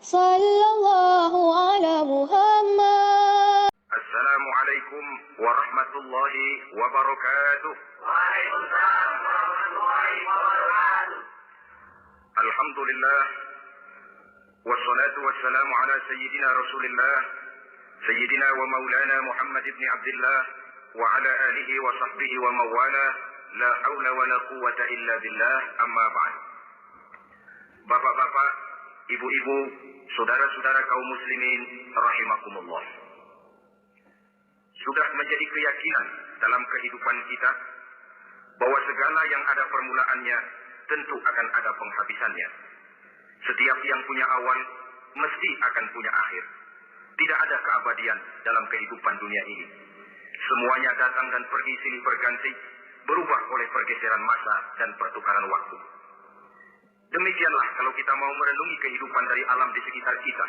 Sallallahu ala Muhammad. Assalamualaikum warahmatullahi wabarakatuh. Waalaikumsalam warahmatullahi wabarakatuh. Alhamdulillah. Wassalatu wassalamu ala sayyidina Rasulillah, sayyidina wa maulana Muhammad ibn Abdullah wa ala alihi wa sahbihi wa mawala. La hawla wa la quwwata illa billah, amma ba'd. Bapak-bapak, ibu-ibu, saudara-saudara kaum muslimin rahimakumullah. Sudah menjadi keyakinan dalam kehidupan kita bahwa segala yang ada permulaannya tentu akan ada penghabisannya. Setiap yang punya awal mesti akan punya akhir. Tidak ada keabadian dalam kehidupan dunia ini. Semuanya datang dan pergi silih berganti, berubah oleh pergeseran masa dan pertukaran waktu. Demikianlah kalau kita mau merenungi kehidupan dari alam di sekitar kita.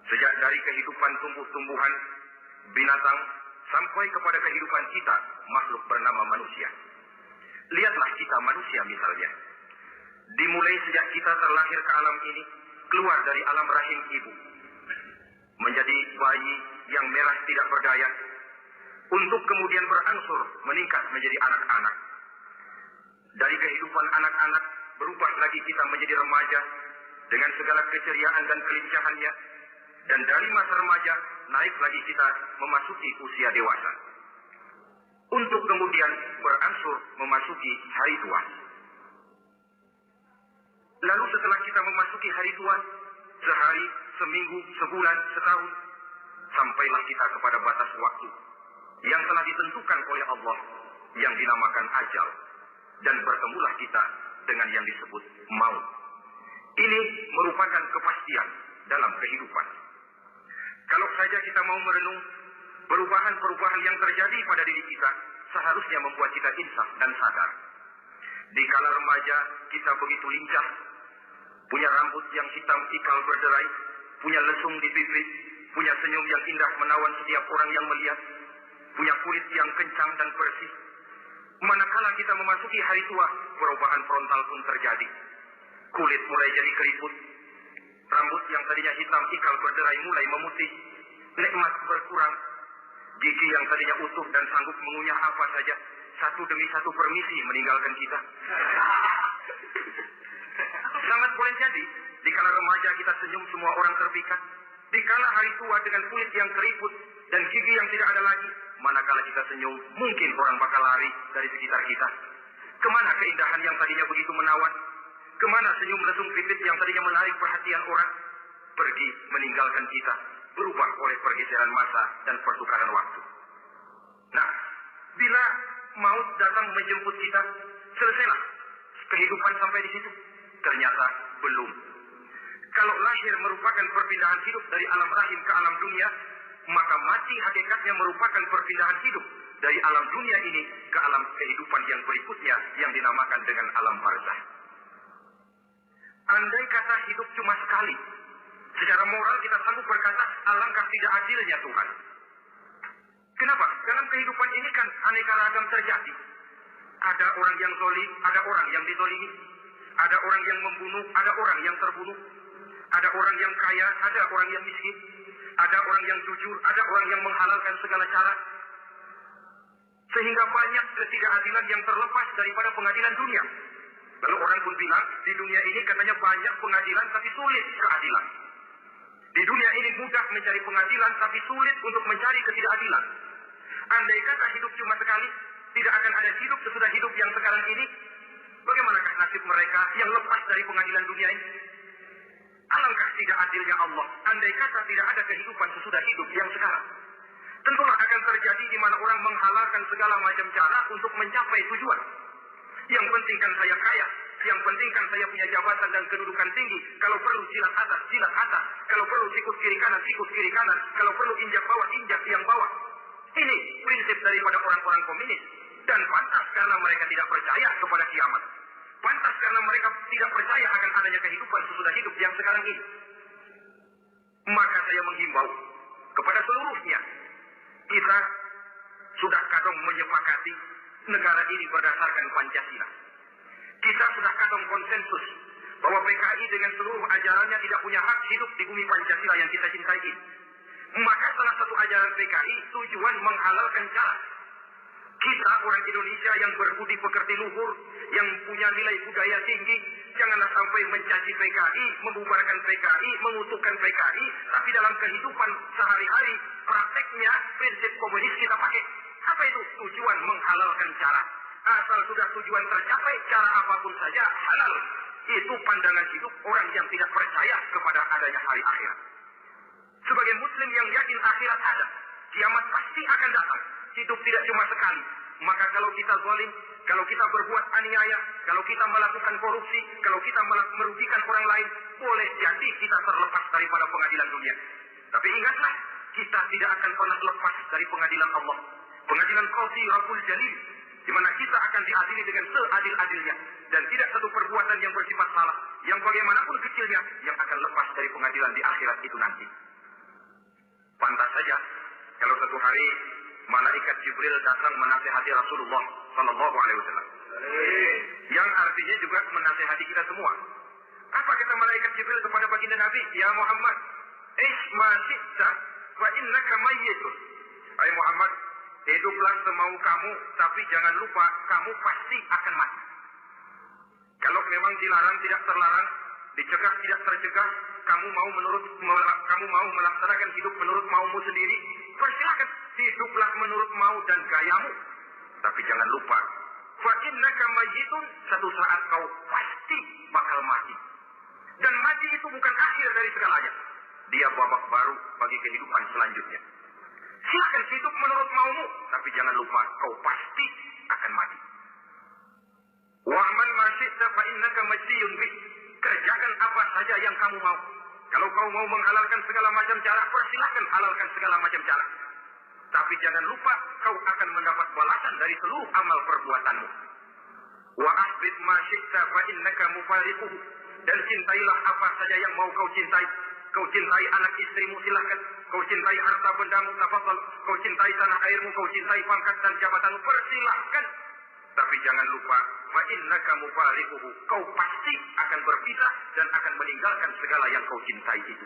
Sejak dari kehidupan tumbuh-tumbuhan, binatang, sampai kepada kehidupan kita, makhluk bernama manusia. Lihatlah kita manusia misalnya. Dimulai sejak kita terlahir ke alam ini, keluar dari alam rahim ibu, menjadi bayi yang merah tidak berdaya, untuk kemudian berangsur meningkat menjadi anak-anak. Dari kehidupan anak-anak, berubah lagi kita menjadi remaja, dengan segala keceriaan dan kelincahannya. Dan dari masa remaja, naik lagi kita memasuki usia dewasa. Untuk kemudian berangsur memasuki hari tua. Lalu setelah kita memasuki hari tua, sehari, seminggu, sebulan, setahun, sampailah kita kepada batas waktu yang telah ditentukan oleh Allah, yang dinamakan ajal. Dan bertemulah kita dengan yang disebut maut. Ini merupakan kepastian dalam kehidupan. Kalau saja kita mau merenung, perubahan-perubahan yang terjadi pada diri kita seharusnya membuat kita insaf dan sadar. Di kala remaja kita begitu lincah, punya rambut yang hitam ikal berderai, punya lesung di pipi, punya senyum yang indah menawan setiap orang yang melihat, punya kulit yang kencang dan bersih. Manakala kita memasuki hari tua, perubahan frontal pun terjadi. Kulit mulai jadi keriput, rambut yang tadinya hitam ikal berderai mulai memutih, nikmat berkurang, gigi yang tadinya utuh dan sanggup mengunyah apa saja, satu demi satu permisi meninggalkan kita. Sangat boleh jadi, di kala remaja kita senyum semua orang terpikat. Di kala hari tua dengan kulit yang keriput dan gigi yang tidak ada lagi, manakala kita senyum, mungkin orang bakal lari dari sekitar kita. Kemana keindahan yang tadinya begitu menawan? Kemana senyum lesung pipit yang tadinya menarik perhatian orang? Pergi meninggalkan kita, berubah oleh pergeseran masa dan pertukaran waktu. Nah, bila maut datang menjemput kita, selesailah kehidupan sampai di situ? Ternyata belum. Kalau lahir merupakan perpindahan hidup dari alam rahim ke alam dunia, maka mati hakikatnya merupakan perpindahan hidup dari alam dunia ini ke alam kehidupan yang berikutnya yang dinamakan dengan alam barzah. Andai kata hidup cuma sekali, secara moral kita sanggup berkata alangkah tidak adilnya Tuhan. Kenapa? Dalam kehidupan ini kan aneka ragam terjadi. Ada orang yang zalim, ada orang yang dizalimi. Ada orang yang membunuh, ada orang yang terbunuh. Ada orang yang kaya, ada orang yang miskin. Ada orang yang jujur, ada orang yang menghalalkan segala cara. Sehingga banyak ketidakadilan yang terlepas daripada pengadilan dunia. Lalu orang pun bilang, di dunia ini katanya banyak pengadilan tapi sulit keadilan. Di dunia ini mudah mencari pengadilan tapi sulit untuk mencari ketidakadilan. Andai kata hidup cuma sekali, tidak akan ada hidup sesudah hidup yang sekarang ini. Bagaimanakah nasib mereka yang lepas dari pengadilan dunia ini? Alangkah tidak adilnya Allah, andai kata tidak ada kehidupan sesudah hidup yang sekarang. Tentulah akan terjadi di mana orang menghalalkan segala macam cara untuk mencapai tujuan. Yang penting kan saya kaya, yang penting kan saya punya jabatan dan kedudukan tinggi. Kalau perlu silat atas, silat atas. Kalau perlu sikut kiri kanan, sikut kiri kanan. Kalau perlu injak bawah, injak yang bawah. Ini prinsip daripada orang-orang komunis. Dan pantas karena mereka tidak percaya kepada kiamat. Pantas karena mereka tidak percaya akan adanya kehidupan sesudah hidup yang sekarang ini. Maka saya menghimbau kepada seluruhnya, kita sudah kadang menyepakati negara ini berdasarkan Pancasila. Kita sudah kadang konsensus bahwa PKI dengan seluruh ajarannya tidak punya hak hidup di bumi Pancasila yang kita cintai ini. Maka salah satu ajaran PKI tujuan menghalalkan cara. Kita orang Indonesia yang berbudi pekerti luhur, yang punya nilai budaya tinggi, janganlah sampai mencaci PKI, membubarkan PKI, mengutukkan PKI, tapi dalam kehidupan sehari-hari, prakteknya prinsip komunis kita pakai. Apa itu? Tujuan menghalalkan cara. Asal sudah tujuan tercapai, cara apapun saja halal. Itu pandangan hidup orang yang tidak percaya kepada adanya hari akhirat. Sebagai muslim yang yakin akhirat ada, kiamat pasti akan datang. Hidup tidak cuma sekali. Maka kalau kita zalim, kalau kita berbuat aniaya, kalau kita melakukan korupsi, kalau kita merugikan orang lain, boleh jadi kita terlepas daripada pengadilan dunia. Tapi ingatlah, kita tidak akan pernah lepas dari pengadilan Allah. Pengadilan Qadhi Rabbul Jalil, di mana kita akan diadili dengan seadil-adilnya. Dan tidak satu perbuatan yang bersifat salah, yang bagaimanapun kecilnya, yang akan lepas dari pengadilan di akhirat itu nanti. Pantas saja, kalau satu hari malaikat Jibril datang menasihati Rasulullah Sallallahu Alaihi Wasallam, yang artinya juga menasihati kita semua. Apa kata malaikat Jibril kepada baginda Nabi? Ya Muhammad, ish ma syi'ta wa innaka mayyitun. Hai Muhammad, hiduplah semau kamu, tapi jangan lupa kamu pasti akan mati. Kalau memang dilarang tidak terlarang, dicegah tidak tercegah, kamu mau melaksanakan hidup menurut maumu sendiri, persilakan, hiduplah menurut mau dan gayamu. Tapi jangan lupa, fa innaka mayyitun, satu saat kau pasti bakal mati. Dan mati itu bukan akhir dari segalanya. Dia babak baru bagi kehidupan selanjutnya. Silakan hidup menurut maumu, tapi jangan lupa kau pasti akan mati. Wa'man ma syi'ta fa innaka majziyun bih. Kerjakan apa saja yang kamu mau. Kalau kau mau menghalalkan segala macam cara, persilahkan halalkan segala macam cara. Tapi jangan lupa kau akan mendapat balasan dari seluruh amal perbuatanmu. Wa ahbib ma syi'ta fa innaka mufariquhu. Dan cintailah apa saja yang mau kau cintai. Kau cintai anak istrimu, silahkan. Kau cintai harta bendamu, tafadhal. Kau cintai tanah airmu, kau cintai pangkat dan jabatanmu, persilahkan. Tapi jangan lupa, fa innaka mufariquhu, kau pasti akan berpisah dan akan meninggalkan segala yang kau cintai itu.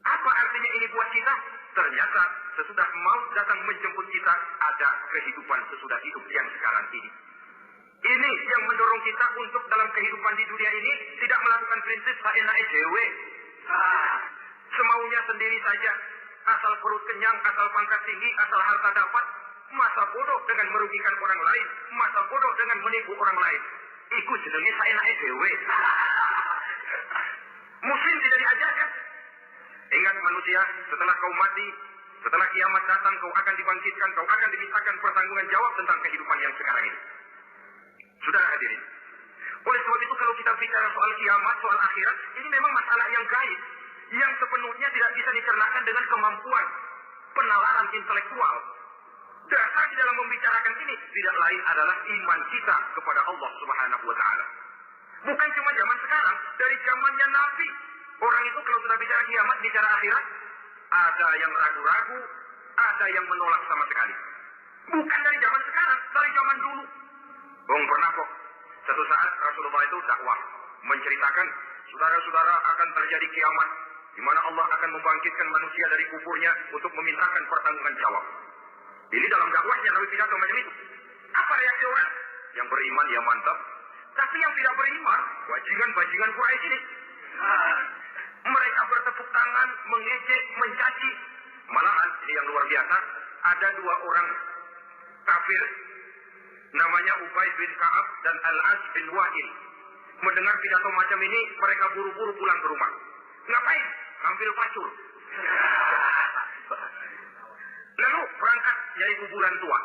Apa artinya ini buat kita? Ternyata sesudah maut datang menjemput kita, ada kehidupan sesudah hidup yang sekarang ini. Ini yang mendorong kita untuk dalam kehidupan di dunia ini tidak melakukan prinsip saenake dhewe. Semaunya sendiri saja, asal perut kenyang, asal pangkat tinggi, asal harta dapat. Masa bodoh dengan merugikan orang lain, masa bodoh dengan menipu orang lain. Iku jenenge saenake dhewe. Muslim tidak diajarkan. Ingat manusia, setelah kau mati, setelah kiamat datang, kau akan dibangkitkan, kau akan dimintakan pertanggungan jawab tentang kehidupan yang sekarang ini. Saudara hadirin, oleh sebab itu kalau kita bicara soal kiamat, soal akhirat, ini memang masalah yang gaib, yang sepenuhnya tidak bisa dicernakan dengan kemampuan penalaran intelektual. Dasar di dalam membicarakan ini tidak lain adalah iman kita kepada Allah Subhanahu wa Ta'ala. Bukan cuma zaman sekarang, dari zamannya Nabi. Orang itu kalau sudah bicara kiamat, bicara akhirat, ada yang ragu-ragu, ada yang menolak sama sekali. Bukan dari zaman sekarang, dari zaman dulu. Pernah kok, satu saat Rasulullah itu dakwah, menceritakan, saudara-saudara akan terjadi kiamat, di mana Allah akan membangkitkan manusia dari kuburnya untuk memintakan pertanggungan jawab. Ini dalam dakwahnya Nabi pidato macam itu. Apa reaksi orang? Yang beriman ya mantap. Tapi yang tidak beriman, bajingan Quraisy ini. Mereka bertepuk tangan, mengejek, mencaci. Malahan, ini yang luar biasa, ada dua orang kafir, namanya Ubay bin Ka'ab dan Al-As bin Wa'il. Mendengar pidato macam ini, mereka buru-buru pulang ke rumah. Ngapain? Ambil pacul. Lalu berangkat dari kuburan tua.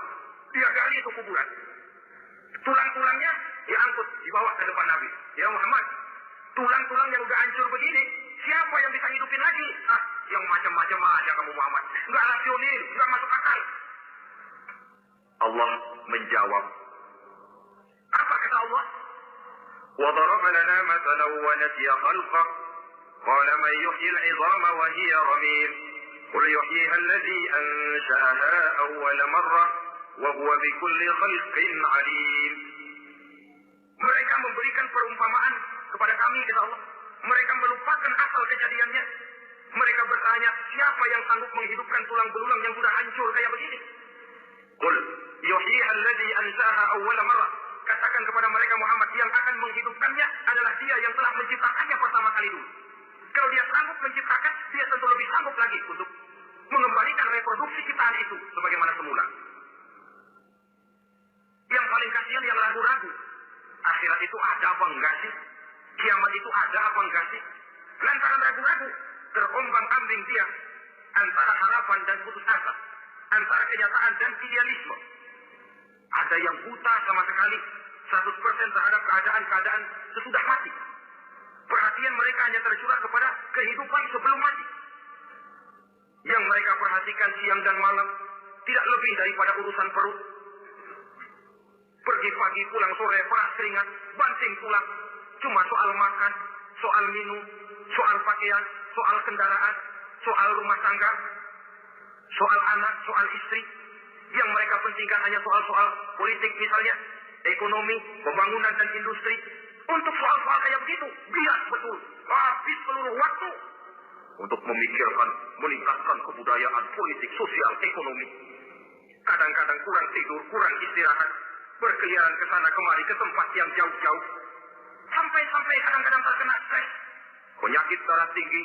Dia gali itu kuburan. Tulang-tulangnya diangkut, dibawa ke depan Nabi. Ya Muhammad, tulang-tulang yang udah hancur begini, siapa yang bisa hidupin lagi? Yang macam-macam aja kamu Muhammad. Enggak rasional, enggak masuk akal. Allah menjawab. Apa kata Allah? وَضَرَبَ لَنَا مَثَلًا وَنَسِيَ خَلْقَهُ قَالَ مَنْ يُحْيِي الْعِظَامَ وَهِيَ رَمِيمٌ قُلْ يُحْيِيهَا الَّذِي أَنشَأَهَا أَوَّلَ مَرَّةٍ وَهُوَ بِكُلِّ خَلْقٍ عَلِيمٌ. Mereka memberikan perumpamaan kepada kami, kata Allah. Mereka melupakan asal kejadiannya. Mereka bertanya, siapa yang sanggup menghidupkan tulang belulang yang sudah hancur kayak begini? Qul yuhyiha alladhi ansaha awwala marrah. Katakan kepada mereka Muhammad, yang akan menghidupkannya adalah Dia yang telah menciptakannya pertama kali dulu. Kalau Dia sanggup menciptakan, Dia tentu lebih sanggup lagi untuk mengembalikan reproduksi ciptaan itu sebagaimana semula. Yang paling kasihan yang ragu-ragu. Akhirat itu ada apa enggak sih? Kiamat itu ada apa enggak sih? Lantaran ragu-ragu, terombang-ambing dia antara harapan dan putus asa, antara kenyataan dan idealisme. Ada yang buta sama sekali 100% terhadap keadaan-keadaan sesudah mati. Perhatian mereka hanya tercurah kepada kehidupan sebelum mati. Yang mereka perhatikan siang dan malam tidak lebih daripada urusan perut. Pergi pagi pulang sore, peras keringat, banting tulang. Cuma soal makan, soal minum, soal pakaian, soal kendaraan, soal rumah tangga, soal anak, soal istri. Yang mereka pentingkan hanya soal-soal politik misalnya, ekonomi, pembangunan dan industri. Untuk soal-soal kayak begitu, bias betul. Habis seluruh waktu untuk memikirkan, meningkatkan kebudayaan, politik, sosial, ekonomi. Kadang-kadang kurang tidur, kurang istirahat, berkeliaran ke sana kemari ke tempat yang jauh-jauh. Sampai-sampai kadang-kadang terkena stres, penyakit darah tinggi,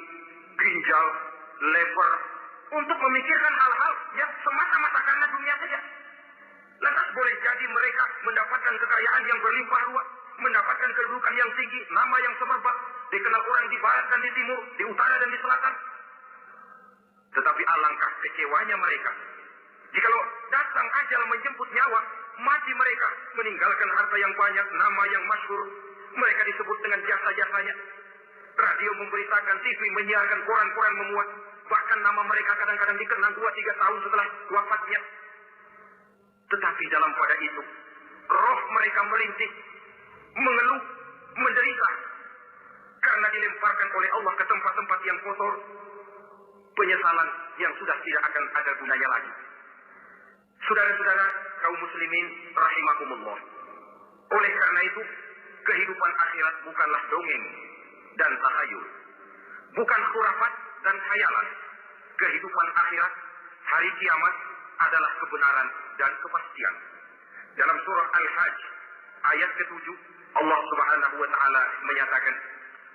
ginjal, lever, untuk memikirkan hal-hal yang semata-mata karena dunia saja. Lantas boleh jadi mereka mendapatkan kekayaan yang berlimpah ruah, mendapatkan kedudukan yang tinggi, nama yang semerbak, dikenal orang di barat dan di timur, di utara dan di selatan. Tetapi alangkah kecewanya mereka jikalau datang ajal menjemput nyawa, mati mereka meninggalkan harta yang banyak, nama yang masyhur. Mereka disebut dengan jasa-jasanya. Radio memberitakan, TV menyiarkan, koran-koran memuat. Bahkan nama mereka kadang-kadang dikenang 2-3 tahun setelah wafatnya. Tetapi dalam pada itu, roh mereka merintih, mengeluh, menderita. Karena dilemparkan oleh Allah ke tempat-tempat yang kotor. Penyesalan yang sudah tidak akan ada gunanya lagi. Saudara-saudara kaum muslimin rahimakumullah. Oleh karena itu, kehidupan akhirat bukanlah dongeng dan tahayul. Bukan khurafat dan khayalan. Kehidupan akhirat, hari kiamat adalah kebenaran dan kepastian. Dalam surah Al-Hajj ayat ke-7, Allah Subhanahu wa taala menyatakan,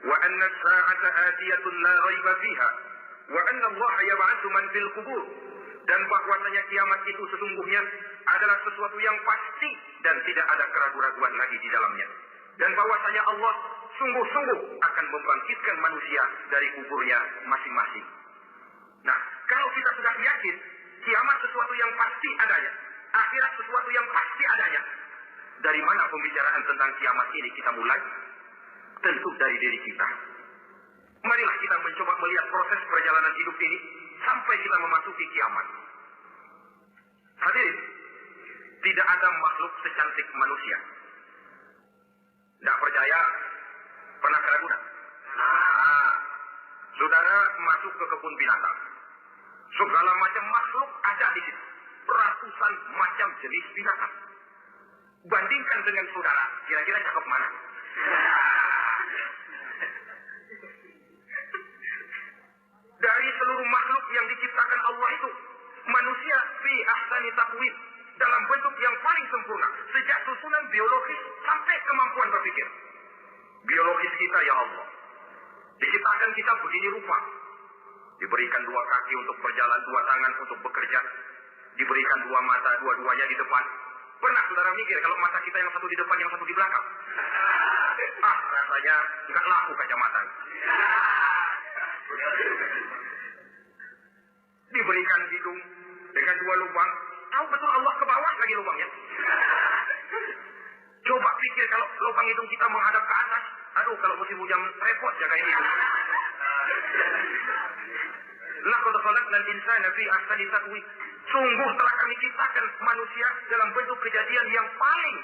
"Wa anna as-sa'ata atiyatun la raiba fiha, wa anna Allah yab'atsu man fil qubur." Dan bahwasanya kiamat itu sesungguhnya adalah sesuatu yang pasti dan tidak ada keraguan-raguan lagi di dalamnya. Dan bahwasanya Allah sungguh-sungguh akan membangkitkan manusia dari kuburnya masing-masing. Nah, kalau kita sudah yakin kiamat sesuatu yang pasti adanya, akhirat sesuatu yang pasti adanya, dari mana pembicaraan tentang kiamat ini kita mulai? Tentu dari diri kita. Marilah kita mencoba melihat proses perjalanan hidup ini sampai kita memasuki kiamat. Hadirin, tidak ada makhluk secantik manusia. Tidak percaya? Pernah keraguan? Nah, saudara masuk ke kebun binatang. Segala macam makhluk ada di situ. Ratusan macam jenis binatang. Bandingkan dengan saudara, kira-kira cakep mana? Dari seluruh makhluk yang diciptakan Allah itu, manusia fi ahsani taqwim, dalam bentuk yang paling sempurna, sejak susunan biologis sampai kemampuan berpikir. Biologis kita ya Allah, diciptakan kita begini rupa, diberikan 2 kaki untuk berjalan, 2 tangan untuk bekerja, diberikan 2 mata, dua-duanya di depan. Pernah saudara mikir kalau mata kita yang satu di depan, yang satu di belakang? Rasanya nggak laku kacamata. Diberikan hidung dengan 2 lubang, tahu betul Allah ke bawah lagi lubangnya. Coba pikir kalau lubang hidung kita menghadap ke atas, aduh kalau musim hujan repot jagain hidung. Laqad khalaqnal insana fi ahsani taqwim. Sungguh telah kami ciptakan manusia dalam bentuk kejadian yang paling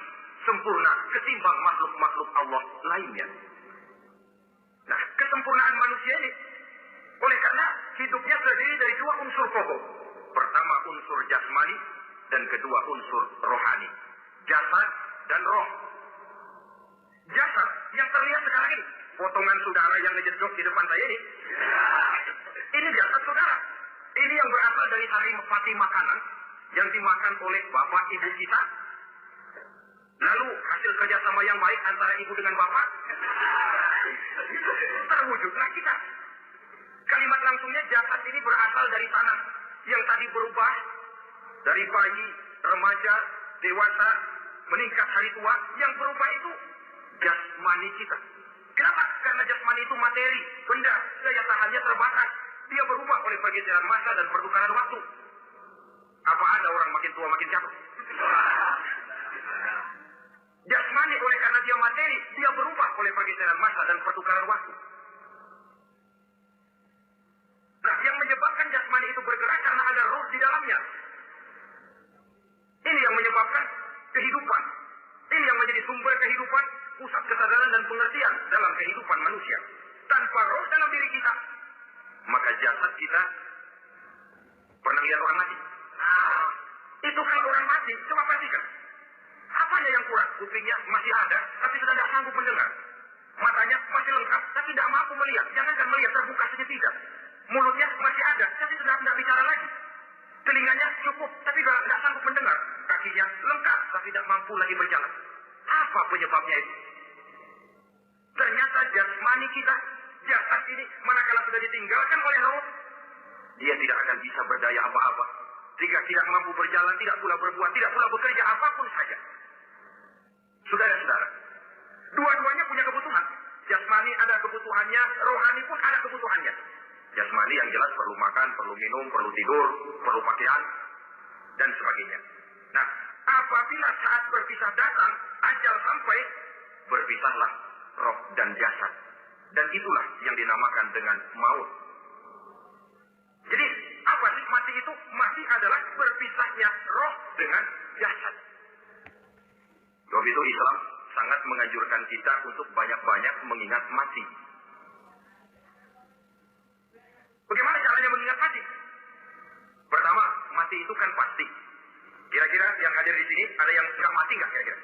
sempurna ketimbang makhluk-makhluk Allah lainnya. Nah, kesempurnaan manusia ini oleh karena hidupnya terdiri dari 2 unsur pokok. Pertama unsur jasmani dan kedua unsur rohani. Jasad dan roh. Jasad yang terlihat sekarang ini potongan saudara yang ngejedok di depan saya ini. Ini jasad saudara. Ini yang berasal dari saripati makanan yang dimakan oleh bapak ibu kita. Lalu hasil kerjasama yang baik antara ibu dengan bapak, terwujudlah kita. Kalimat langsungnya, jasad ini berasal dari tanah yang tadi berubah dari bayi, remaja, dewasa, meningkat hari tua. Yang berubah itu jasmani kita. Kenapa? Karena jasmani itu materi, benda, daya tahannya terbatas. Dia berubah oleh pergeseran masa dan pertukaran waktu. Apa ada orang makin tua makin jatuh? Jasmani oleh karena dia materi, dia berubah oleh pergeseran masa dan pertukaran waktu. Nah, yang menyebabkan jasmani itu bergerak karena ada roh di dalamnya. Ini yang menyebabkan kehidupan. Ini yang menjadi sumber kehidupan, pusat kesadaran dan pengertian dalam kehidupan manusia. Tanpa roh dalam diri kita, maka jasad kita pernah lihat orang mati. Nah, itu kalau orang mati, coba perhatikan. Apanya yang kurang? Kupingnya masih ada, tapi sudah tidak sanggup mendengar. Matanya masih lengkap, tapi tidak mampu melihat. Jangankan melihat, terbuka saja tidak. Mulutnya masih ada, tapi sudah tidak bicara lagi. Telinganya cukup, tapi tidak sanggup mendengar. Kakinya lengkap, tapi tidak mampu lagi berjalan. Apa penyebabnya itu? Ternyata jasmani kita, jasad ini, manakala sudah ditinggalkan oleh roh, dia tidak akan bisa berdaya apa-apa. Jika tidak mampu berjalan, tidak pula berbuat, tidak pula bekerja apapun saja. Saudara-saudara, dua-duanya punya kebutuhan. Jasmani ada kebutuhannya, rohani pun ada kebutuhannya. Jasmani yang jelas perlu makan, perlu minum, perlu tidur, perlu pakaian, dan sebagainya. Nah, apabila saat berpisah datang, ajal sampai, berpisahlah roh dan jasad. Dan itulah yang dinamakan dengan maut. Jadi, apa sih mati itu? Mati adalah berpisahnya roh dengan jasad. Sebab itu Islam sangat menganjurkan kita untuk banyak-banyak mengingat mati. Bagaimana caranya mengingat mati? Pertama, mati itu kan pasti. Kira-kira yang hadir di sini ada yang nggak mati nggak kira-kira?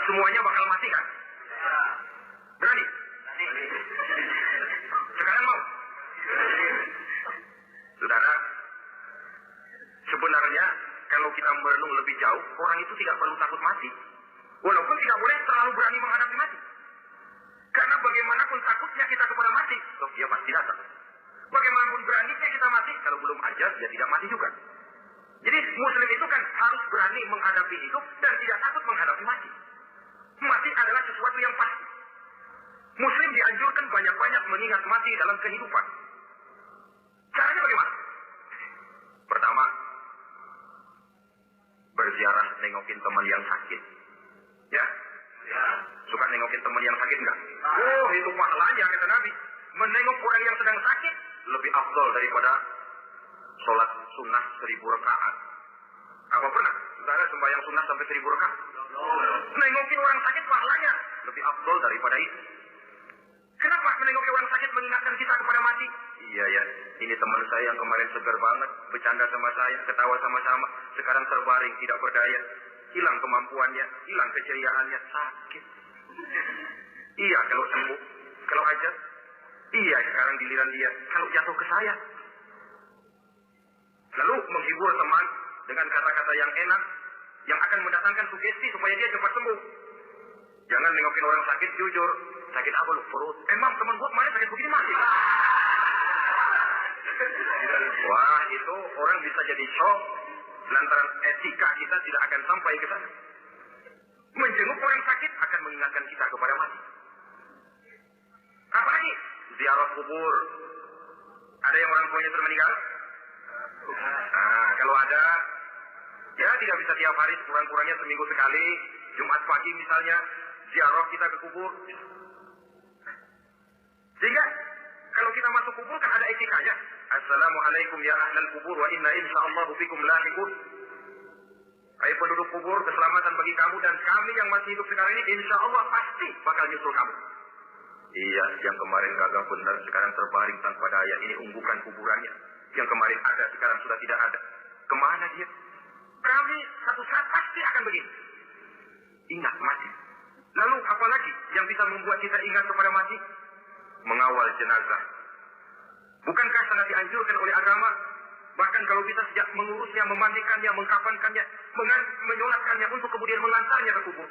Semuanya bakal mati kan? Berani? Sekarang mau? Saudara, sebenarnya kalau kita merenung lebih jauh, orang itu tidak perlu takut mati. Walaupun tidak boleh terlalu berani menghadapi mati. Karena bagaimanapun takutnya kita kepada mati, toh dia pasti datang. Bagaimanapun beraninya kita mati, kalau belum ajal dia tidak mati juga. Jadi muslim itu kan harus berani menghadapi hidup dan tidak takut menghadapi mati. Mati adalah sesuatu yang pasti. Muslim dianjurkan banyak-banyak mengingat mati dalam kehidupan. Caranya bagaimana? Pertama, berziarah nengokin teman yang sakit. Ya? Suka nengokin teman yang sakit enggak? Oh, itu pahalanya kata Nabi. Menengok orang yang sedang sakit lebih afdol daripada sholat sunnah 1000 rakaat. Apa pernah? Saudara sembahyang sunnah sampai 1000 rakaat? Nengokin orang sakit pahalanya lebih afdol daripada itu. Kenapa menengoki orang sakit mengingatkan kita kepada mati? Iya ya, ini teman saya yang kemarin segar banget, bercanda sama saya, ketawa sama-sama, sekarang terbaring, tidak berdaya, hilang kemampuannya, hilang keceriaannya, sakit. Iya kalau sembuh, kalau hajat, iya sekarang giliran dia, kalau jatuh ke saya. Lalu menghibur teman dengan kata-kata yang enak, yang akan mendatangkan sugesti supaya dia cepat sembuh. Jangan nengokin orang sakit jujur. Sakit apa lu? Perut. Emang teman gua kemarin sakit begini mati. Wah, itu orang bisa jadi shock. Lantaran etika kita tidak akan sampai ke sana. Menjenguk orang sakit akan mengingatkan kita kepada mati. Apalagi? Ziarah kubur. Ada yang orang tuanya sudah meninggal? Nah, kalau ada, ya tidak bisa tiap hari, kurang-kurangnya seminggu sekali. Jumat pagi misalnya, ziarah kita ke kubur. Sehingga kalau kita masuk kubur kan ada etikanya. Assalamualaikum ya ahlal kubur wa inna insyaallahu bikum lahiqun. Hai penduduk kubur, keselamatan bagi kamu dan kami yang masih hidup sekarang ini insyaallah pasti bakal nyusul kamu. Iya, yang kemarin gagal benar sekarang terbaring tanpa daya. Ini unggukan kuburannya. Yang kemarin ada sekarang sudah tidak ada. Kemana dia? Kami satu saat pasti akan begini. Ingat mati. Lalu apalagi yang bisa membuat kita ingat kepada mati? Mengawal jenazah. Bukankah sangat dianjurkan oleh agama? Bahkan kalau bisa sejak mengurusnya, memandikannya, mengkafankannya, menyolatkannya untuk kemudian mengantarnya ke kubur.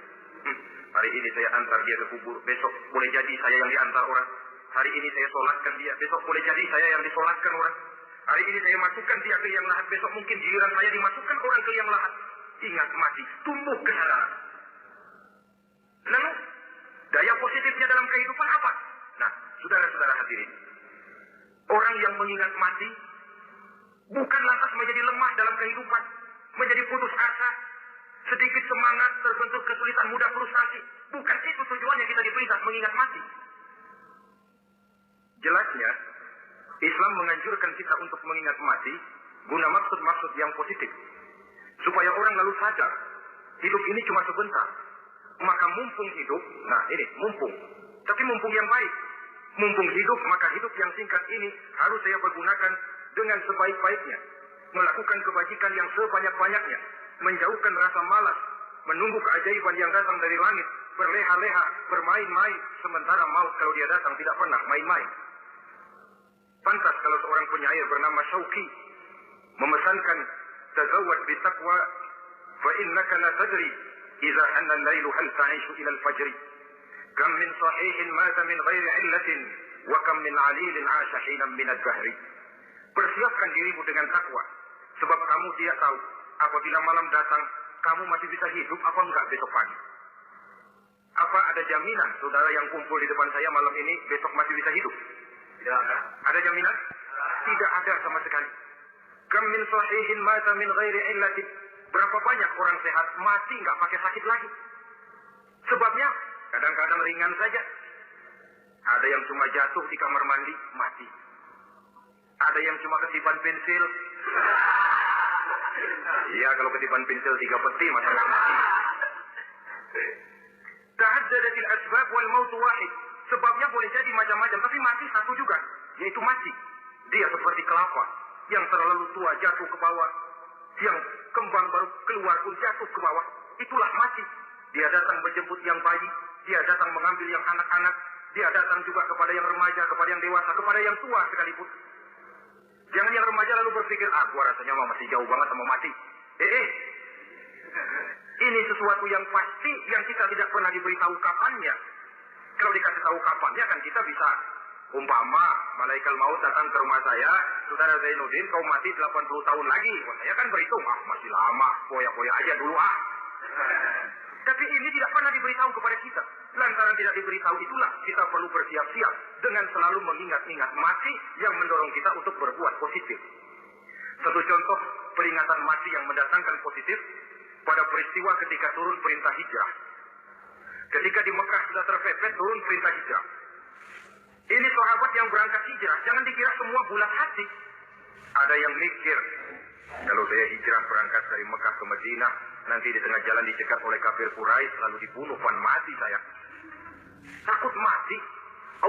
Hari ini saya antar dia ke kubur, besok boleh jadi saya yang diantar orang. Hari ini saya solatkan dia, besok boleh jadi saya yang disolatkan orang. Hari ini saya masukkan dia ke liang lahat, besok mungkin giliran saya dimasukkan orang ke liang lahat. Ingat mati, tumbuh kesadaran. Lalu, daya positifnya dalam kehidupan apa? Nah, saudara-saudara hadirin, orang yang mengingat mati bukan lantas menjadi lemah dalam kehidupan, menjadi putus asa, sedikit semangat, terbentur kesulitan, mudah frustasi. Bukan itu tujuannya kita diperintah mengingat mati. Jelasnya, Islam menganjurkan kita untuk mengingat mati guna maksud-maksud yang positif. Supaya orang lalu sadar, hidup ini cuma sebentar. Maka mumpung hidup, nah ini mumpung. Tapi mumpung yang baik. Mumpung hidup, maka hidup yang singkat ini harus saya pergunakan dengan sebaik-baiknya. Melakukan kebajikan yang sebanyak-banyaknya. Menjauhkan rasa malas. Menunggu keajaiban yang datang dari langit. Berleha-leha, bermain-main. Sementara maut kalau dia datang tidak pernah main-main. Pantas kalau seorang penyair bernama Syauqi memesankan tazawwad bitaqwa fa innaka la tadri idza hanna al-lailu hal ta'ishu ila al-fajr kam min sahihin mata min ghairi illatin wa kam min 'alilin 'asha hinan min ad-dahr. Persiapkan dirimu dengan takwa sebab kamu tidak tahu apabila malam datang kamu masih bisa hidup apa enggak besok pagi. Apa ada jaminan saudara yang kumpul di depan saya malam ini besok masih bisa hidup? Tidak. Ada jaminan? Tidak ada sama sekali. Kam min sahihin mata min ghairi illatin. Berapa banyak orang sehat mati nggak pakai sakit lagi. Sebabnya kadang-kadang ringan saja. Ada yang cuma jatuh di kamar mandi, mati. Ada yang cuma ketiban pensil. Iya, kalau ketiban pensil 3 peti masa nggak mati. Ta'addadatil asbab wal maut wahid. Sebabnya boleh jadi macam-macam, tapi mati satu juga, yaitu mati. Dia seperti kelapa yang terlalu tua jatuh ke bawah, yang kembang baru keluar pun jatuh ke bawah. Itulah mati. Dia datang menjemput yang bayi, dia datang mengambil yang anak-anak, dia datang juga kepada yang remaja, kepada yang dewasa, kepada yang tua sekalipun. Jangan yang remaja lalu berpikir, gua rasanya masih jauh banget sama mati. Ini sesuatu yang pasti yang kita tidak pernah diberitahu kapannya. Kalau dikasih tahu kapannya kan kita bisa umpama malaikat maut datang ke rumah saya, saudara Zainuddin kau mati 80 tahun lagi. Wah, saya kan berhitung, masih lama, poya-poya aja dulu Tapi ini tidak pernah diberitahu kepada kita. Lantaran tidak diberitahu itulah kita perlu bersiap-siap dengan selalu mengingat-ingat mati yang mendorong kita untuk berbuat positif. Satu contoh peringatan mati yang mendatangkan positif pada peristiwa ketika turun perintah hijrah. Ketika di Mekah sudah terpepet turun perintah hijrah. Ini sahabat yang berangkat hijrah, jangan dikira semua bulat hati. Ada yang mikir, kalau saya hijrah berangkat dari Mekah ke Madinah, nanti di tengah jalan dicegat oleh kafir Quraisy lalu dibunuh, mati saya. Takut mati.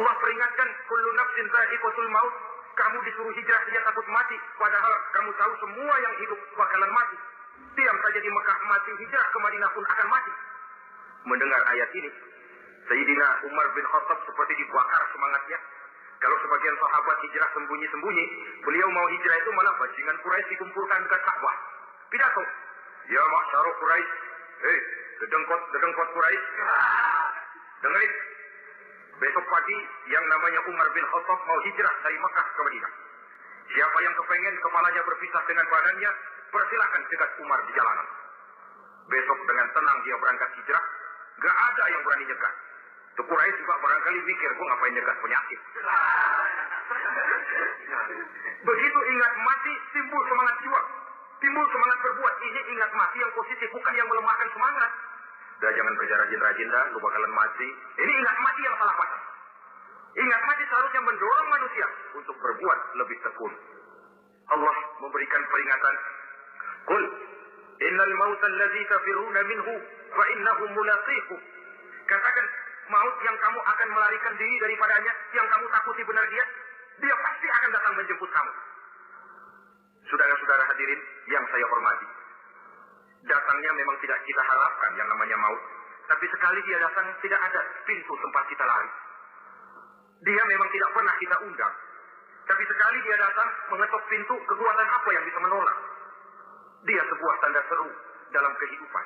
Allah peringatkan, kullu nafsin dha'iqatul maut. Kamu disuruh hijrah saja takut mati, padahal kamu tahu semua yang hidup bakalan mati. Diam saja di Mekah mati, hijrah ke Madinah pun akan mati. Mendengar ayat ini, Sayyidina Umar bin Khattab seperti dibakar semangatnya. Kalau sebagian sahabat hijrah sembunyi-sembunyi, beliau mau hijrah itu malah bajingan Quraisy dikumpulkan dekat Ka'bah. Pidato, ya masyarakat Quraisy, dedengkot Quraisy, dengerin. Besok pagi yang namanya Umar bin Khattab mau hijrah dari Mekah ke Madinah. Siapa yang kepengen kepalanya berpisah dengan badannya, persilahkan cegat Umar di jalanan. Besok dengan tenang dia berangkat hijrah, gak ada yang berani nyegat. Tuh Quraisy juga barangkali mikir, gua ngapain nyegat penyakit. Begitu ingat mati, timbul semangat jiwa. Timbul semangat berbuat. Ini ingat mati yang positif, bukan yang melemahkan semangat. Dah jangan kerja rajin-rajin dah, lu bakalan mati. Ini ingat mati yang salah pasang. Ingat mati seharusnya mendorong manusia untuk berbuat lebih tekun. Allah memberikan peringatan. Qul innal mauta allazi tafiruna minhu fa innahu mulaqikum. Katakan, maut yang kamu akan melarikan diri daripadanya, yang kamu takuti benar dia pasti akan datang menjemput kamu. Saudara-saudara hadirin yang saya hormati, datangnya memang tidak kita harapkan yang namanya maut, Tapi sekali dia datang, tidak ada pintu tempat kita lari. Dia memang tidak pernah kita undang. Tapi sekali dia datang, mengetok pintu, kekuatan apa yang bisa menolak? Dia sebuah tanda seru dalam kehidupan.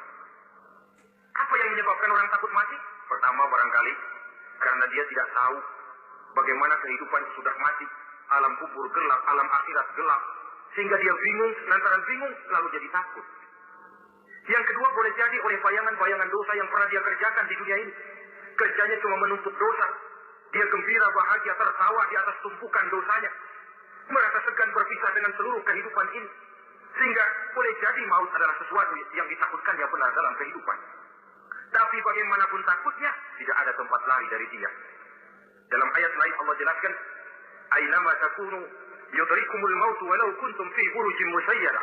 Apa yang menyebabkan orang takut mati? Pertama barangkali, karena dia tidak tahu bagaimana kehidupan sudah mati. Alam kubur gelap, alam akhirat gelap. Sehingga dia bingung, lantaran bingung, lalu jadi takut. Yang kedua boleh jadi oleh bayangan-bayangan dosa yang pernah dia kerjakan di dunia ini. Kerjanya cuma menuntut dosa. Dia gembira, bahagia, tertawa di atas tumpukan dosanya. Merasa segan berpisah dengan seluruh kehidupan ini. Sehingga boleh jadi maut adalah sesuatu yang ditakutkannya benar dalam kehidupan. Tapi bagaimanapun takutnya, tidak ada tempat lari dari dia. Dalam ayat lain Allah jelaskan, Aynama takunu yudrikumul mautu walau kuntum fi burujin musayyara.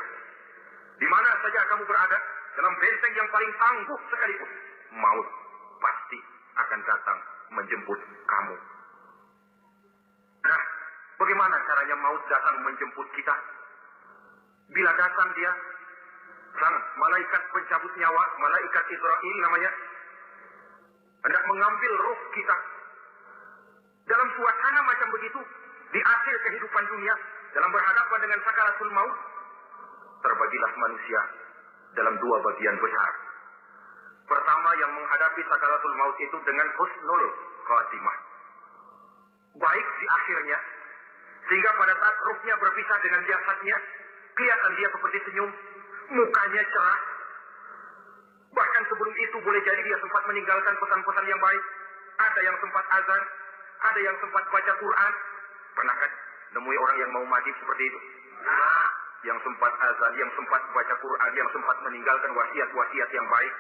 Di mana saja kamu berada, dalam benteng yang paling tangguh sekalipun, maut pasti akan datang menjemput kamu. Nah, bagaimana caranya maut datang menjemput kita? Bila datang dia, sang malaikat pencabut nyawa, malaikat Israel namanya, hendak mengambil ruh kita. Dalam suasana macam begitu, di akhir kehidupan dunia, dalam berhadapan dengan sakaratul maut, terbagilah manusia dalam dua bagian besar. Pertama, yang menghadapi sakaratul maut itu dengan husnul khatimah, baik di akhirnya, sehingga pada saat ruhnya berpisah dengan jasadnya, kelihatan dia seperti senyum, mukanya cerah. Bahkan sebelum itu boleh jadi dia sempat meninggalkan pesan-pesan yang baik. Ada yang sempat azan, ada yang sempat baca Quran. Pernah kan nemui orang yang mau mati seperti itu? Yang sempat azan, yang sempat baca Quran, yang sempat meninggalkan wasiat-wasiat yang baik.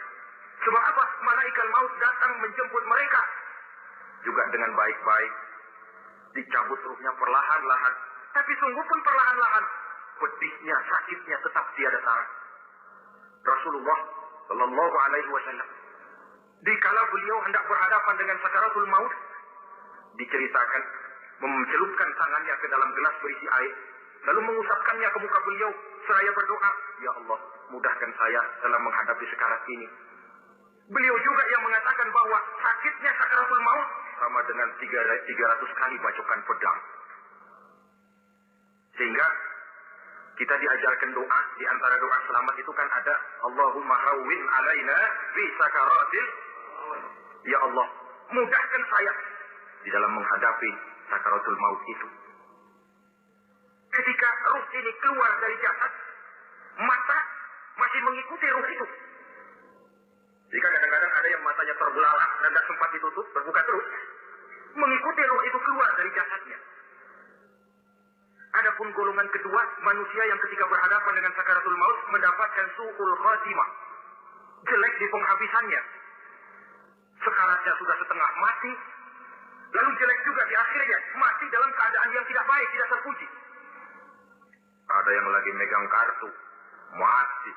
Sebab apa? Malaikat maut datang menjemput mereka juga dengan baik-baik. Dicabut ruhnya perlahan-lahan, tapi sungguh pun perlahan-lahan. Pedihnya, sakitnya tetap tiada tara. Rasulullah Sallallahu Alaihi Wasallam, dikala beliau hendak berhadapan dengan sakaratul maut, diceritakan mencelupkan tangannya ke dalam gelas berisi air, lalu mengusapkannya ke muka beliau seraya berdoa, Ya Allah, mudahkan saya dalam menghadapi sekarat ini. Beliau juga yang mengatakan bahwa sakitnya sakaratul maut sama dengan 300 kali bacokan pedang. Sehingga kita diajarkan doa, di antara doa selamat itu kan ada Allahumma hawwin alaina fi sakaratil. Ya Allah, mudahkan saya di dalam menghadapi sakaratul maut itu. Ketika ruh ini keluar dari jasad, mata masih mengikuti ruh itu. Jika kadang-kadang ada yang matanya terbelalak dan tidak sempat ditutup, terbuka terus, mengikuti ruh itu keluar dari jasadnya. Adapun golongan kedua, manusia yang ketika berhadapan dengan sakaratul maut mendapatkan su'ul khatimah, jelek di penghabisannya. Sekaratnya sudah setengah mati, lalu jelek juga di akhirnya, mati dalam keadaan yang tidak baik, tidak terpuji. Ada yang lagi megang kartu, mati.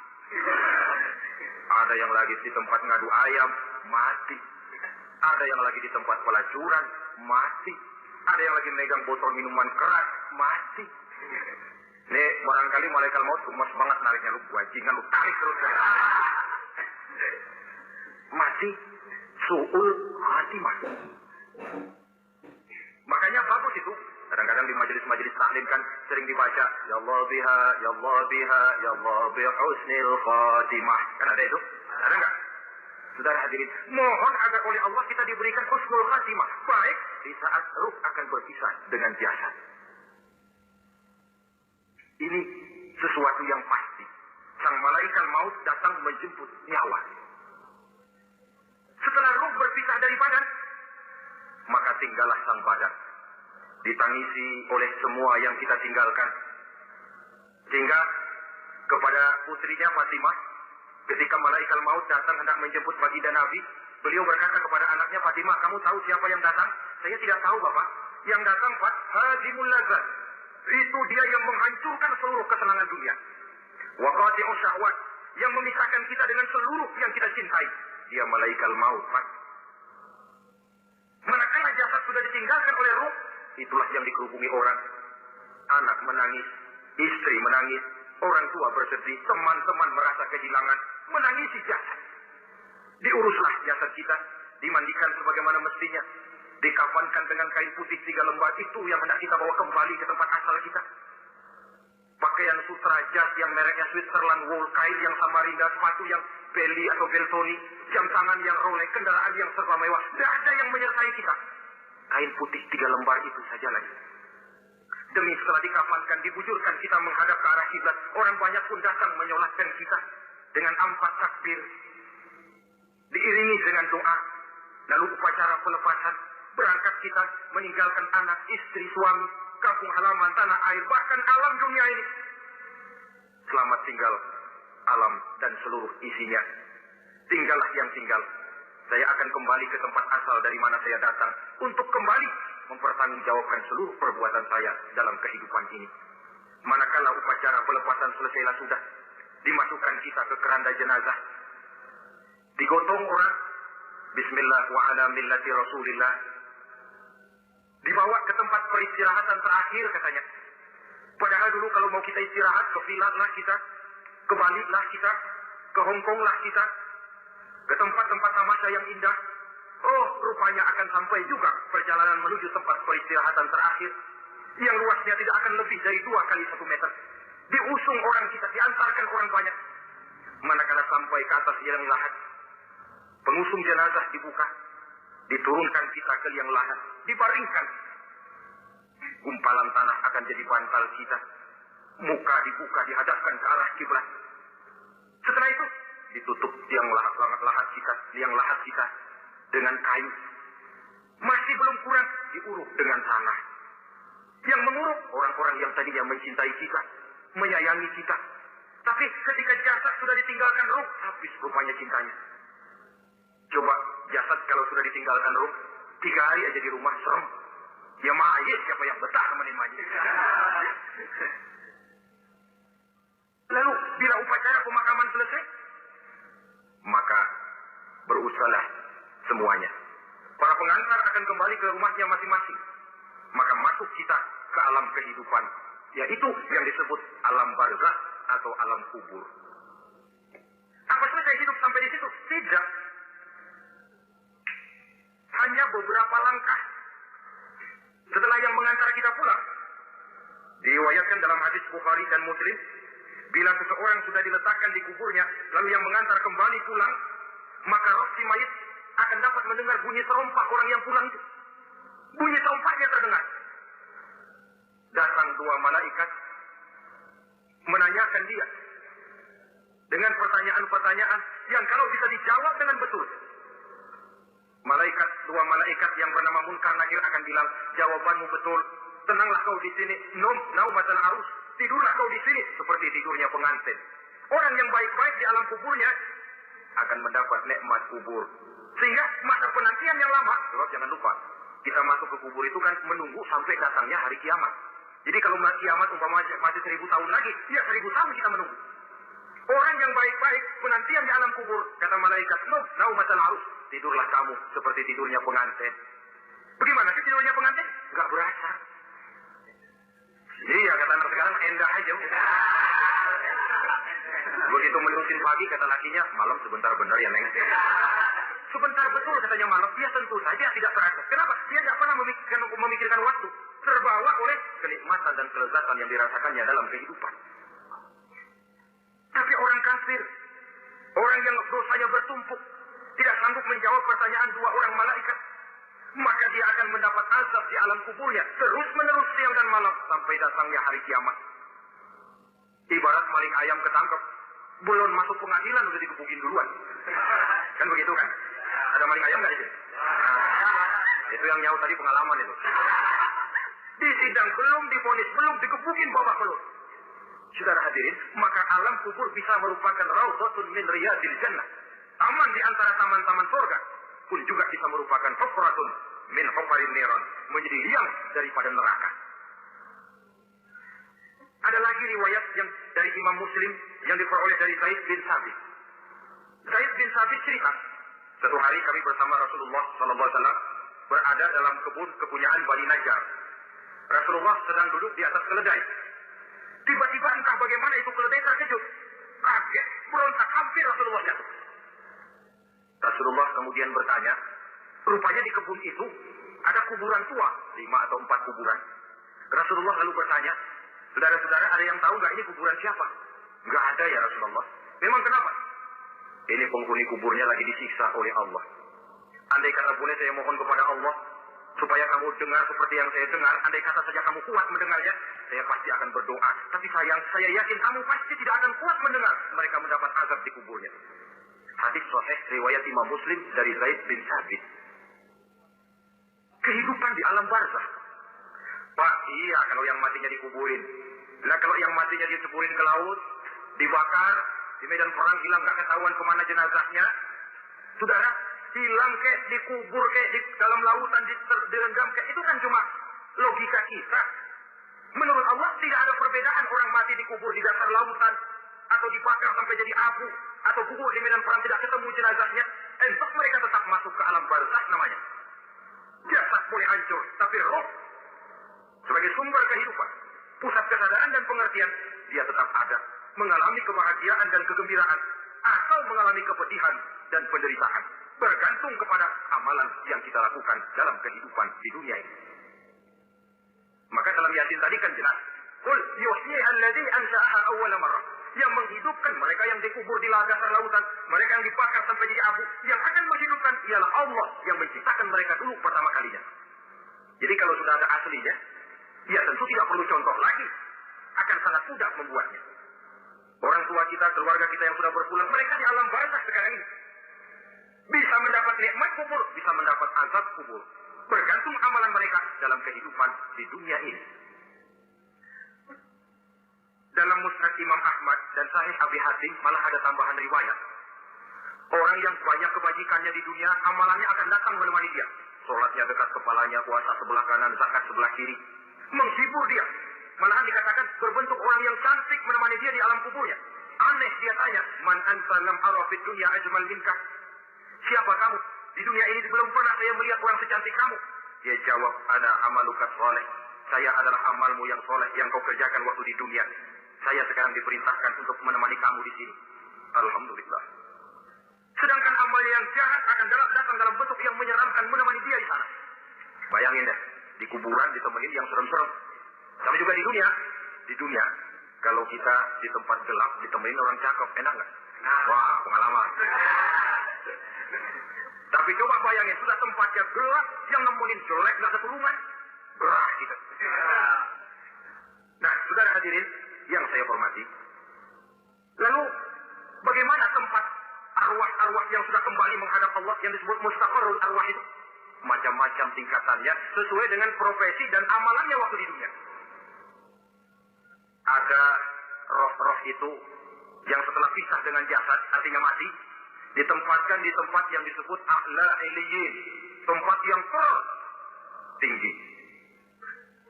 Ada yang lagi di tempat ngadu ayam, mati. Ada yang lagi di tempat pelacuran, mati. Ada yang lagi megang botol minuman keras, mati. Nih, barangkali malaikat maut gemes banget nariknya, lu bajingan, lu tarik terus. Mati, su'ul khatimah. Makanya bagus itu. Kadang-kadang di majelis-majelis taklim kan sering dibaca, Ya Allah biha, Ya Allah biha, Ya Allah bihusnil khatimah. Kan ada itu? Ada enggak? Saudara hadirin, mohon agar oleh Allah kita diberikan husnul khatimah, baik di saat ruh akan berpisah dengan jasad. Ini sesuatu yang pasti. Sang malaikat maut datang menjemput nyawa. Setelah ruh berpisah dari badan, maka tinggallah sang badan, ditangisi oleh semua yang kita tinggalkan. Sehingga kepada putrinya Fatimah, ketika malaikat maut datang hendak menjemput baginda Nabi, beliau berkata kepada anaknya, Fatimah, kamu tahu siapa yang datang? Saya tidak tahu, Bapak. Yang datang hadimul lazat. Itu dia yang menghancurkan seluruh kesenangan dunia. Wa qati'us syahwat, yang memisahkan kita dengan seluruh yang kita cintai. Dia malaikat maut, Pak. Manakala jasad sudah ditinggalkan oleh ruh, itulah yang dikerubungi orang. Anak menangis, istri menangis, orang tua bersedih, teman-teman merasa kehilangan, menangisi jasad. Diuruslah jasad kita, dimandikan sebagaimana mestinya, dikafankan dengan kain putih 3 lembar. Itu yang hendak kita bawa kembali ke tempat asal kita. Pakaian sutra jas yang mereknya Switzerland wool, kain yang Samarinda, sepatu yang Belly atau Beltoni, jam tangan yang Rolex, kendaraan yang serba mewah. Tidak ada yang menyertai kita. Kain putih 3 lembar itu saja lagi. Demi setelah dikafankan, dibujurkan kita menghadap ke arah kiblat. Orang banyak pun datang menyolatkan kita dengan 4 takbir, diiringi dengan doa. Lalu upacara pelepasan. Berangkat kita meninggalkan anak, istri, suami, kampung halaman, tanah air, bahkan alam dunia ini. Selamat tinggal alam dan seluruh isinya. Tinggallah yang tinggal. Saya akan kembali ke tempat asal dari mana saya datang untuk kembali mempertanggungjawabkan seluruh perbuatan saya dalam kehidupan ini. Manakala upacara pelepasan selesailah sudah, dimasukkan kita ke keranda jenazah. Digotong orang, bismillah wa ala millati Rasulillah. Dibawa ke tempat peristirahatan terakhir katanya. Padahal dulu kalau mau kita istirahat, ke Vietnam kita, ke Bali lah kita, ke Hong Kong lah kita, ke tempat-tempat tamasya yang indah. Oh, rupanya akan sampai juga perjalanan menuju tempat peristirahatan terakhir, yang luasnya tidak akan lebih dari 2 kali 1 meter. Diusung orang kita, diantarkan orang banyak. Manakala sampai ke atas liang lahat, pengusung jenazah dibuka, diturunkan kita ke liang lahat, dibaringkan. Gumpalan tanah akan jadi bantal kita. Muka dibuka, dihadapkan ke arah kiblat. Setelah itu, ditutup liang lahat kita dengan kayu. Masih belum kurang, diuruk dengan tanah. Yang menguruk orang-orang yang tadinya mencintai kita, menyayangi kita. Tapi ketika jasad sudah ditinggalkan ruh, habis rupanya cintanya. Coba jasad kalau sudah ditinggalkan ruh, 3 hari aja di rumah serem. Ya mayit siapa yang betah temenin mayit. Lalu bila upacara pemakaman selesai, maka berusahlah semuanya. Para pengantar akan kembali ke rumahnya masing-masing. Maka masuk kita ke alam kehidupan, yaitu yang disebut alam barzakh atau alam kubur. Apa selesai hidup sampai di situ? Tidak. Hanya beberapa langkah setelah yang mengantar kita pulang. Diriwayatkan dalam hadis Bukhari dan Muslim, bila seseorang sudah diletakkan di kuburnya, lalu yang mengantar kembali pulang, maka roh si mayit akan dapat mendengar bunyi serompak orang yang pulang itu. Bunyi serompaknya terdengar. Datang 2 malaikat menanyakan dia dengan pertanyaan-pertanyaan yang kalau bisa dijawab dengan betul, 2 malaikat yang bernama Munkar Nakir akan bilang, jawabanmu betul, tenanglah kau di sini, naumatan arus, tidurlah kau di sini seperti tidurnya pengantin. Orang yang baik-baik di alam kuburnya akan mendapat nikmat kubur. Sehingga masa penantian yang lama, jangan lupa, kita masuk ke kubur itu kan menunggu sampai datangnya hari kiamat. Jadi kalau kiamat umpamanya masih 1000 tahun lagi, ya 1000 tahun kita menunggu. Orang yang baik-baik penantian di alam kubur, kata malaikat, naumatan arus, tidurlah kamu seperti tidurnya pengantin. Bagaimana sih tidurnya pengantin? Enggak berasa. Iya, kata anak sekarang endah aja. Begitu menerusin pagi, kata lakinya, malam sebentar benar ya Neng. Sebentar betul katanya malam, dia tentu saja tidak terasa. Kenapa? Dia tidak pernah memikirkan waktu. Terbawa oleh kenikmatan dan kelezatan yang dirasakannya dalam kehidupan. Tapi orang kafir, orang yang dosanya bertumpuk, tidak sanggup menjawab pertanyaan 2 orang malaikat, maka dia akan mendapat azab di alam kuburnya terus-menerus siang dan malam sampai datangnya hari kiamat. Ibarat maling ayam ketangkep, belum masuk pengadilan udah dikebukin duluan. Kan begitu kan? Ada maling ayam nggak itu? Itu yang nyaut tadi pengalaman itu. Di sidang belum divonis, belum dikebukin babak belum. Saudara hadirin, maka alam kubur bisa merupakan raudhatun min riyadil jannah, taman di antara taman-taman surga, pun juga bisa merupakan hufratun min hufarin niran, menjadi liang daripada neraka. Ada lagi riwayat yang dari Imam Muslim yang diperoleh dari Zaid bin Sabit. Zaid bin Sabit cerita, satu hari kami bersama Rasulullah SAW berada dalam kebun kepunyaan Bani Najjar. Rasulullah sedang duduk di atas keledai. Tiba-tiba entah bagaimana itu keledai terkejut, kaget, berontak, hampir Rasulullah jatuh. Rasulullah kemudian bertanya, rupanya di kebun itu ada kuburan tua, 5 atau 4 kuburan. Rasulullah lalu bertanya, saudara-saudara ada yang tahu nggak ini kuburan siapa? Nggak ada ya Rasulullah. Memang kenapa? Ini penghuni kuburnya lagi disiksa oleh Allah. Andai kata boleh saya mohon kepada Allah, supaya kamu dengar seperti yang saya dengar, andai kata saja kamu kuat mendengarnya, saya pasti akan berdoa. Tapi sayang, saya yakin kamu pasti tidak akan kuat mendengar mereka mendapat azab di kuburnya. Hadis sahih riwayat Imam Muslim dari Zaid bin Thabit. Kehidupan di alam barzakh. Pak, iya kalau yang matinya dikuburin. Nah kalau yang matinya diceburin ke laut, dibakar, di medan perang hilang nggak ketahuan kemana jenazahnya. Saudara, hilang kek, dikubur kek, di dalam lautan, direndam kek, itu kan cuma logika kita. Menurut Allah tidak ada perbedaan orang mati dikubur di dasar lautan, atau dibakar sampai jadi abu, atau gugur di medan perang tidak ketemu jenazahnya. Entah mereka tetap masuk ke alam barzakh namanya. Jasad boleh hancur, tapi roh sebagai sumber kehidupan, pusat kesadaran dan pengertian, dia tetap ada, mengalami kebahagiaan dan kegembiraan, atau mengalami kepedihan dan penderitaan, bergantung kepada amalan yang kita lakukan dalam kehidupan di dunia ini. Maka dalam Yasin tadi kan jelas, Qul yuhyiha alladzi ansha'aha awwala marrah. Yang menghidupkan mereka yang dikubur di dasar lautan, mereka yang dibakar sampai jadi abu, yang akan menghidupkan ialah Allah yang menciptakan mereka dulu pertama kalinya. Jadi kalau sudah ada aslinya, ya tentu tidak perlu contoh lagi, akan sangat mudah membuatnya. Orang tua kita, keluarga kita yang sudah berpulang, mereka di alam barzakh sekarang ini bisa mendapat nikmat kubur, bisa mendapat azab kubur, bergantung amalan mereka dalam kehidupan di dunia ini. Dalam Musnad Imam Ahmad dan Sahih Abi Hatim malah ada tambahan riwayat. Orang yang banyak kebajikannya di dunia, amalannya akan datang menemani dia. Sholatnya dekat kepalanya, puasa sebelah kanan, zakat sebelah kiri. Menghibur dia. Malahan dikatakan berbentuk orang yang cantik menemani dia di alam kuburnya. Aneh dia tanya, Man anta lam ara fid dunya ajmal minka. Siapa kamu? Di dunia ini belum pernah saya melihat orang secantik kamu. Dia jawab, ana amaluka soleh. Saya adalah amalmu yang soleh yang kau kerjakan waktu di dunia. Saya sekarang diperintahkan untuk menemani kamu di sini. Alhamdulillah. Sedangkan amal yang jahat akan datang dalam bentuk yang menyeramkan menemani dia di sana. Bayangin deh, di kuburan ditemenin yang serem-serem. Sama juga di dunia. Di dunia, kalau kita di tempat gelap ditemenin orang cakep, enak nggak? Wah, pengalaman. Tapi coba bayangin, sudah tempatnya gelap, yang nemenin jelek nggak keturunan. Gerah gitu. Nah, saudara hadirin yang saya hormati. Lalu, bagaimana tempat arwah-arwah yang sudah kembali menghadap Allah yang disebut mustaqarrul arwah itu? Macam-macam tingkatannya sesuai dengan profesi dan amalannya waktu di dunia. Ada roh-roh itu yang setelah pisah dengan jasad, artinya mati, ditempatkan di tempat yang disebut a'la iliyyin, tempat yang tinggi.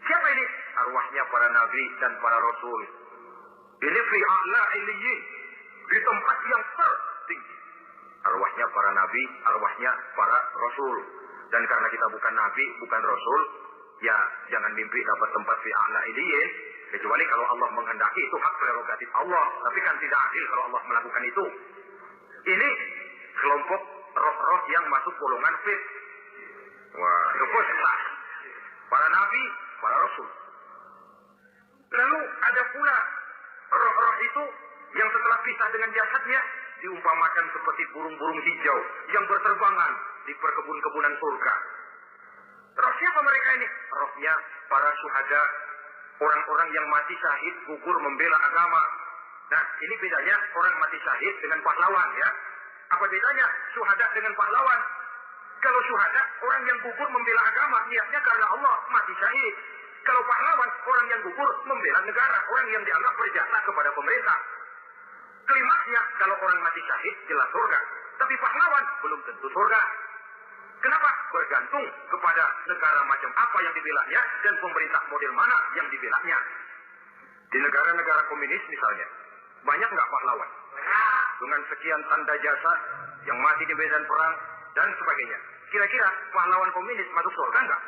Siapa ini? Arwahnya para nabi dan para rasul. Ini fi a'la iliyyin, di tempat yang tertinggi. Arwahnya para nabi, arwahnya para rasul. Dan karena kita bukan nabi, bukan rasul, ya jangan mimpi dapat tempat fi a'la iliyyin, kecuali kalau Allah menghendaki, itu hak prerogatif Allah. Tapi kan tidak adil kalau Allah melakukan itu. Ini kelompok roh-roh yang masuk golongan fit. Wah, itu sesat. Para nabi, para rasul. Lalu ada pula roh-roh itu yang setelah pisah dengan jasadnya diumpamakan seperti burung-burung hijau yang berterbangan di perkebun-kebunan surga. Roh siapa mereka ini? Rohnya para syuhada, orang-orang yang mati syahid gugur membela agama. Nah, ini bedanya orang mati syahid dengan pahlawan ya. Apa bedanya syuhada dengan pahlawan? Kalau syuhada, orang yang gugur membela agama, niatnya karena Allah, mati syahid. Kalau pahlawan, orang yang gugur membela negara, orang yang dianggap berjasa kepada pemerintah. Klimaksnya, kalau orang mati syahid, jelas surga. Tapi pahlawan, belum tentu surga. Kenapa? Bergantung kepada negara macam apa yang dibelanya, dan pemerintah model mana yang dibelanya. Di negara-negara komunis misalnya, banyak nggak pahlawan? Dengan sekian tanda jasa, yang mati di medan perang, dan sebagainya. Kira-kira pahlawan komunis masuk surga enggak?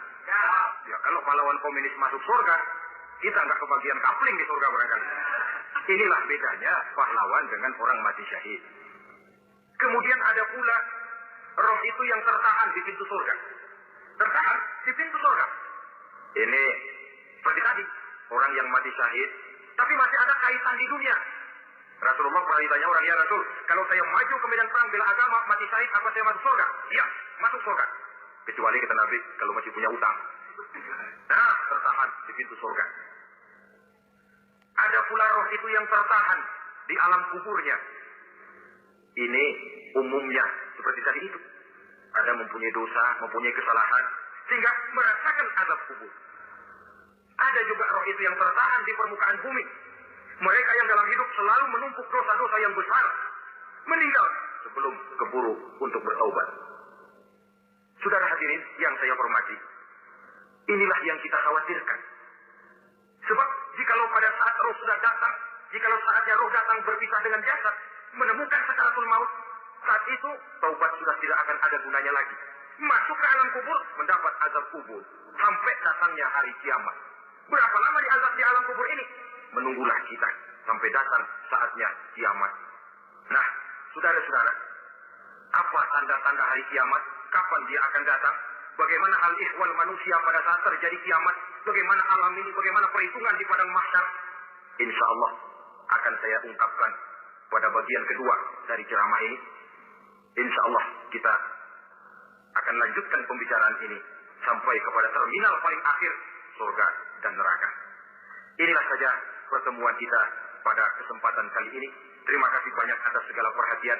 Ya, kalau pahlawan komunis masuk surga, kita enggak kebagian kapling di surga barangkali. Inilah bedanya pahlawan dengan orang mati syahid. Kemudian ada pula roh itu yang tertahan di pintu surga. Tertahan di pintu surga. Ini seperti tadi, orang yang mati syahid, tapi masih ada kaitan di dunia. Rasulullah pernah ditanya orang, ya Rasul, kalau saya maju ke medan perang bela agama, mati syahid, apa saya masuk surga? Iya, masuk surga. Kecuali kata Nabi, kalau masih punya utang. Nah, tertahan di pintu surga. Ada pula roh itu yang tertahan di alam kuburnya. Ini umumnya seperti tadi itu. Ada mempunyai dosa, mempunyai kesalahan, sehingga merasakan azab kubur. Ada juga roh itu yang tertahan di permukaan bumi. Mereka yang dalam hidup selalu menumpuk dosa-dosa yang besar, meninggal sebelum keburu untuk bertaubat. Saudara hadirin yang saya hormati, inilah yang kita khawatirkan. Sebab jikalau pada saat roh sudah datang, jikalau saatnya roh datang berpisah dengan jasad, menemukan sakaratul maut, saat itu taubat sudah tidak akan ada gunanya lagi. Masuk ke alam kubur, mendapat azab kubur, sampai datangnya hari kiamat. Berapa lama diazab di alam kubur ini? Menunggulah kita sampai datang saatnya kiamat. Nah, saudara-saudara, apa tanda-tanda hari kiamat? Kapan dia akan datang? Bagaimana hal ihwal manusia pada saat terjadi kiamat? Bagaimana alam ini? Bagaimana perhitungan di padang mahsyar? Insya Allah akan saya ungkapkan pada bagian kedua dari ceramah ini. Insya Allah kita akan lanjutkan pembicaraan ini sampai kepada terminal paling akhir, surga dan neraka. Inilah saja pertemuan kita pada kesempatan kali ini. Terima kasih banyak atas segala perhatian.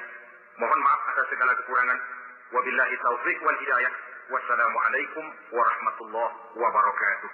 Mohon maaf atas segala kekurangan. Wabillahi taufiq wal hidayah. Wassalamualaikum warahmatullahi wabarakatuh.